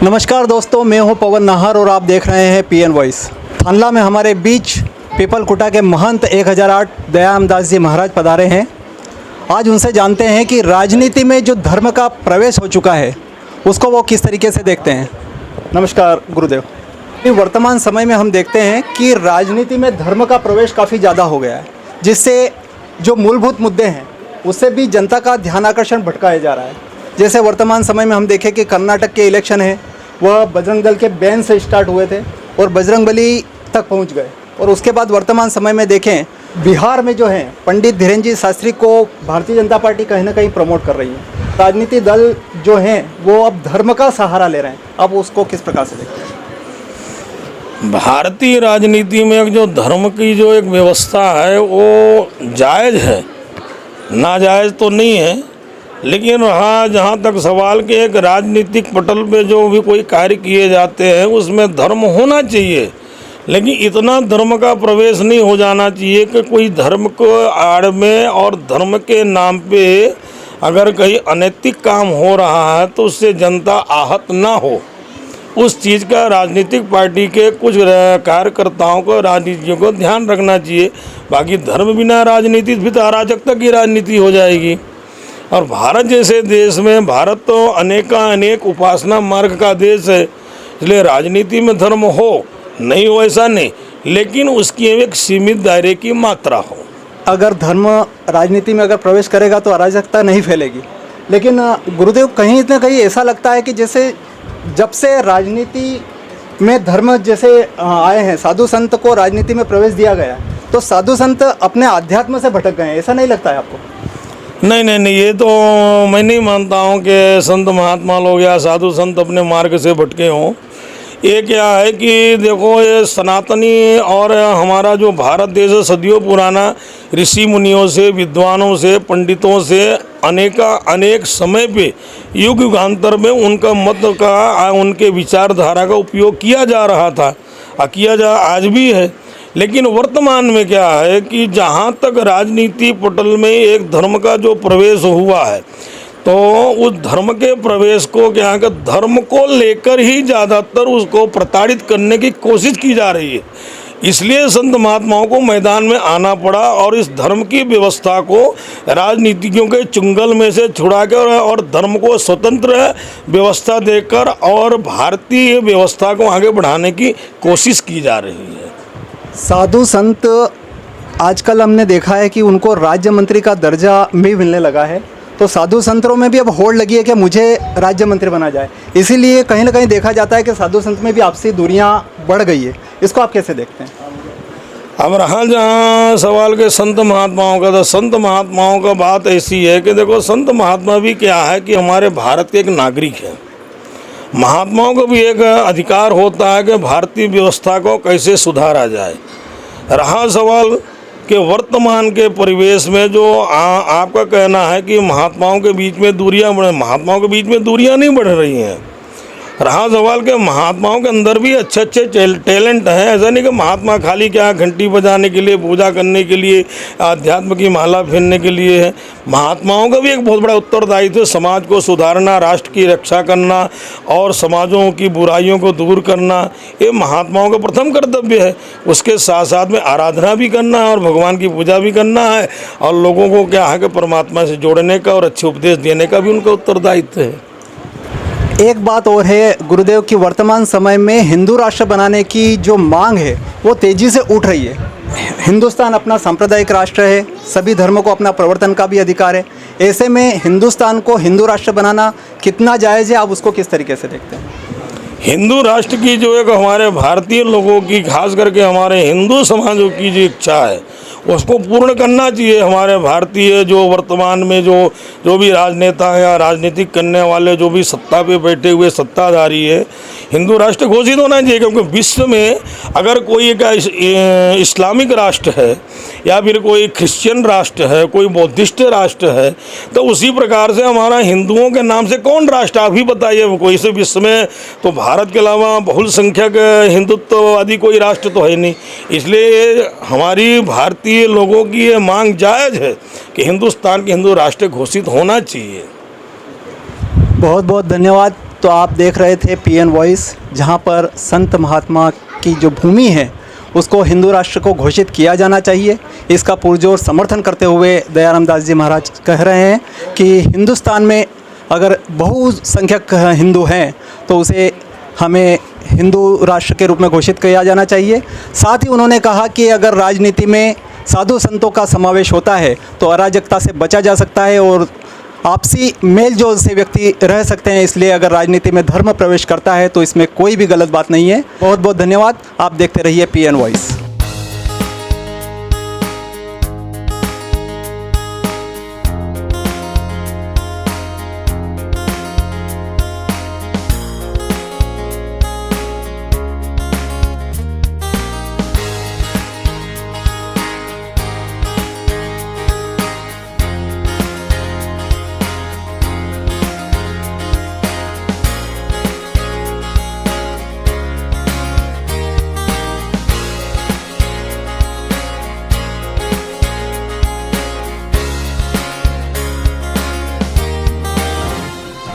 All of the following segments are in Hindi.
नमस्कार दोस्तों, मैं हूं पवन नाहर और आप देख रहे हैं पीएन वॉइस। थानला में हमारे बीच पीपलकुटा के महंत 1008 दयारामदास जी महाराज पधारे हैं। आज उनसे जानते हैं कि राजनीति में जो धर्म का प्रवेश हो चुका है उसको वो किस तरीके से देखते हैं। नमस्कार गुरुदेव। वर्तमान समय में हम देखते हैं कि राजनीति में धर्म का प्रवेश काफ़ी ज़्यादा हो गया है, जिससे जो मूलभूत मुद्दे हैं उससे भी जनता का ध्यान आकर्षण भटकाया जा रहा है। जैसे वर्तमान समय में हम देखें कि कर्नाटक के इलेक्शन है, वह बजरंग दल के बैन से स्टार्ट हुए थे और बजरंगबली तक पहुंच गए। और उसके बाद वर्तमान समय में देखें बिहार में जो है पंडित धीरेन्द्र जी शास्त्री को भारतीय जनता पार्टी कहीं ना कहीं प्रमोट कर रही है। राजनीतिक दल जो हैं वो अब धर्म का सहारा ले रहे हैं। अब उसको किस प्रकार से देखते हैं? भारतीय राजनीति में जो धर्म की जो एक व्यवस्था है वो जायज़ है, नाजायज़ तो नहीं है। लेकिन रहा जहाँ तक सवाल कि एक राजनीतिक पटल पे जो भी कोई कार्य किए जाते हैं उसमें धर्म होना चाहिए, लेकिन इतना धर्म का प्रवेश नहीं हो जाना चाहिए कि कोई धर्म को आड़ में और धर्म के नाम पे अगर कहीं अनैतिक काम हो रहा है तो उससे जनता आहत ना हो। उस चीज़ का राजनीतिक पार्टी के कुछ कार्यकर्ताओं को, राजनीतियों को ध्यान रखना चाहिए। बाकी धर्म बिना राजनीति भी तो अराजकता की राजनीति हो जाएगी। और भारत जैसे देश में, भारत तो अनेक उपासना मार्ग का देश है, इसलिए राजनीति में धर्म हो नहीं हो ऐसा नहीं, लेकिन उसकी एक सीमित दायरे की मात्रा हो। अगर धर्म राजनीति में अगर प्रवेश करेगा तो अराजकता नहीं फैलेगी। लेकिन गुरुदेव, कहीं ना कहीं ऐसा लगता है कि जैसे जब से राजनीति में धर्म जैसे आए हैं, साधु संत को राजनीति में प्रवेश दिया गया, तो साधु संत अपने आध्यात्म से भटक गए हैं। ऐसा नहीं लगता है आपको? नहीं, ये तो मैं नहीं मानता हूँ कि संत महात्मा लोग या साधु संत अपने मार्ग से भटके हों। ये क्या है कि देखो, ये सनातनी और हमारा जो भारत देश है सदियों पुराना ऋषि मुनियों से, विद्वानों से, पंडितों से अनेक समय पे युग युगांतर में उनका मत का, उनके विचारधारा का उपयोग किया जा रहा था, आज भी है। लेकिन वर्तमान में क्या है कि जहाँ तक राजनीति पटल में एक धर्म का जो प्रवेश हुआ है, तो उस धर्म के प्रवेश को क्या कि धर्म को लेकर ही ज़्यादातर उसको प्रताड़ित करने की कोशिश की जा रही है। इसलिए संत महात्माओं को मैदान में आना पड़ा और इस धर्म की व्यवस्था को राजनीतिज्ञों के चुंगल में से छुड़ा कर और धर्म को स्वतंत्र व्यवस्था देकर और भारतीय व्यवस्था को आगे बढ़ाने की कोशिश की जा रही है। साधु संत आजकल हमने देखा है कि उनको राज्य मंत्री का दर्जा भी मिलने लगा है, तो साधु संतों में भी अब होड़ लगी है कि मुझे राज्य मंत्री बना जाए। इसीलिए कहीं ना कहीं देखा जाता है कि साधु संत में भी आपसी दूरियां बढ़ गई है। इसको आप कैसे देखते हैं? अब रहा जहाँ सवाल के संत महात्माओं का, तो संत महात्माओं का बात ऐसी है कि देखो, संत महात्मा भी क्या है कि हमारे भारत के एक नागरिक है। महात्माओं को भी एक अधिकार होता है कि भारतीय व्यवस्था को कैसे सुधारा जाए। रहा सवाल कि वर्तमान के परिवेश में जो आपका कहना है कि महात्माओं के बीच में दूरियां बढ़, महात्माओं के बीच में दूरियां नहीं बढ़ रही हैं। रहा सवाल कि महात्माओं के अंदर भी अच्छे टैलेंट हैं। ऐसा नहीं कि महात्मा खाली क्या घंटी बजाने के लिए, पूजा करने के लिए, अध्यात्म की माला फेरने के लिए है। महात्माओं का भी एक बहुत बड़ा उत्तरदायित्व है समाज को सुधारना, राष्ट्र की रक्षा करना और समाजों की बुराइयों को दूर करना। ये महात्माओं का प्रथम कर्तव्य है। उसके साथ साथ में आराधना भी करना है और भगवान की पूजा भी करना है और लोगों को क्या है कि परमात्मा से जोड़ने का और अच्छे उपदेश देने का भी उनका उत्तरदायित्व है। एक बात और है गुरुदेव कि वर्तमान समय में हिंदू राष्ट्र बनाने की जो मांग है वो तेज़ी से उठ रही है। हिंदुस्तान अपना सांप्रदायिक राष्ट्र है, सभी धर्मों को अपना प्रवर्तन का भी अधिकार है। ऐसे में हिंदुस्तान को हिंदू राष्ट्र बनाना कितना जायज़ है, आप उसको किस तरीके से देखते हैं? हिंदू राष्ट्र की जो एक हमारे भारतीय लोगों की, खास करके हमारे हिंदू समाजों की जो इच्छा है उसको पूर्ण करना चाहिए। हमारे भारतीय जो वर्तमान में जो भी राजनेता हैं या राजनीतिक करने वाले जो भी सत्ता पे बैठे हुए सत्ताधारी है, हिंदू राष्ट्र घोषित होना चाहिए। क्योंकि विश्व में अगर कोई एक इस्लामिक राष्ट्र है या फिर कोई क्रिश्चियन राष्ट्र है, कोई बौद्धिस्ट राष्ट्र है, तो उसी प्रकार से हमारा हिंदुओं के नाम से कौन राष्ट्र, आप ही बताइए। कोई से विश्व में तो भारत के अलावा बहुसंख्यक हिंदुत्ववादी कोई राष्ट्र तो है नहीं। इसलिए हमारी भारतीय लोगों की ये मांग जायज़ है कि हिंदुस्तान के हिंदू राष्ट्र घोषित होना चाहिए। बहुत बहुत धन्यवाद। तो आप देख रहे थे पीएन वॉइस, जहां पर संत महात्मा की जो भूमि है उसको हिंदू राष्ट्र को घोषित किया जाना चाहिए। इसका पुरजोर समर्थन करते हुए दयाराम दास जी महाराज कह रहे हैं कि हिंदुस्तान में अगर बहुसंख्यक हिंदू हैं तो उसे हमें हिंदू राष्ट्र के रूप में घोषित किया जाना चाहिए। साथ ही उन्होंने कहा कि अगर राजनीति में साधु संतों का समावेश होता है तो अराजकता से बचा जा सकता है और आपसी मेल जोल से व्यक्ति रह सकते हैं। इसलिए अगर राजनीति में धर्म प्रवेश करता है तो इसमें कोई भी गलत बात नहीं है। बहुत बहुत धन्यवाद। आप देखते रहिए पीएन वॉइस।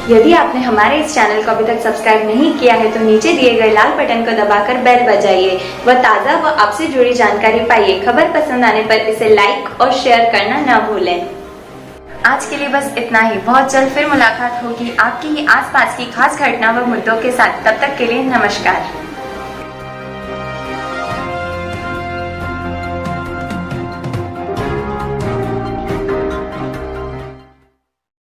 यदि आपने हमारे इस चैनल को अभी तक सब्सक्राइब नहीं किया है तो नीचे दिए गए लाल बटन को दबाकर बेल बजाइए व ताज़ा व आपसे जुड़ी जानकारी पाइए। खबर पसंद आने पर इसे लाइक और शेयर करना न भूलें। आज के लिए बस इतना ही। बहुत जल्द फिर मुलाकात होगी आपकी ही आसपास की खास घटना व मुद्दों के साथ। तब तक के लिए नमस्कार।